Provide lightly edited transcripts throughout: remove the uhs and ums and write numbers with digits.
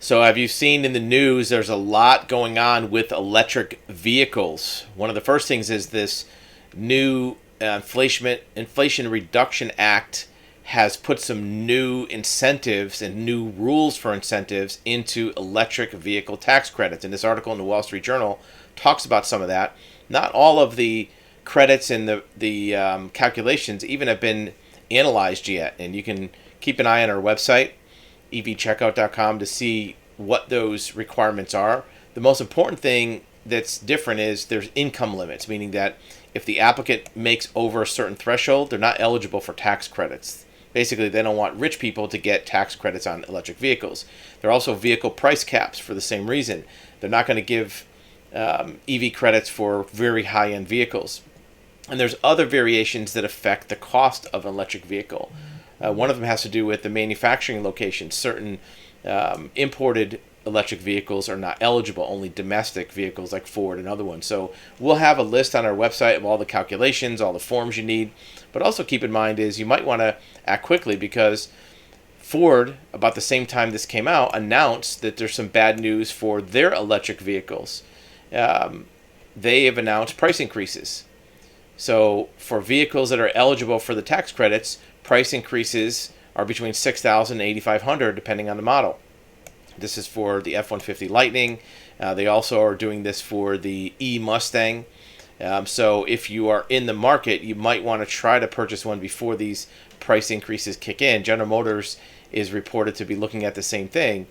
So, have you seen in the news there's a lot going on with electric vehicles? One of the first things is this new Inflation Reduction Act has put some new incentives and new rules for incentives into electric vehicle tax credits. And this article in the Wall Street Journal talks about some of that. Not all of the credits and the calculations even have been analyzed yet. And you can keep an eye on our website, evcheckout.com, to see what those requirements are. The most important thing that's different is there's income limits, meaning that if the applicant makes over a certain threshold, they're not eligible for tax credits. Basically, they don't want rich people to get tax credits on electric vehicles. There are also vehicle price caps for the same reason. They're not going to give EV credits for very high-end vehicles. And there's other variations that affect the cost of an electric vehicle. One of them has to do with the manufacturing location. Certain imported electric vehicles are not eligible, only domestic vehicles like Ford and other ones. So we'll have a list on our website of all the calculations, all the forms you need. But also keep in mind is you might want to act quickly, because Ford, about the same time this came out, announced that there's some bad news for their electric vehicles. They have announced price increases. So for vehicles that are eligible for the tax credits, price increases are between $6,000 and $8,500 depending on the model. This is for the F-150 Lightning. They also are doing this for the E-Mustang. So if you are in the market, you might want to try to purchase one before these price increases kick in. General Motors is reported to be looking at the same thing.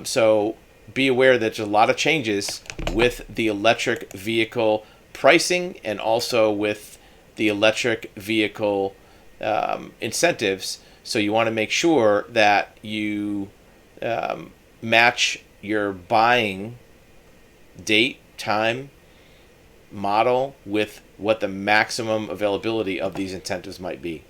So be aware that there's a lot of changes with the electric vehicle pricing and also with the electric vehicle incentives. So you want to make sure that you match your buying date, time, model with what the maximum availability of these incentives might be.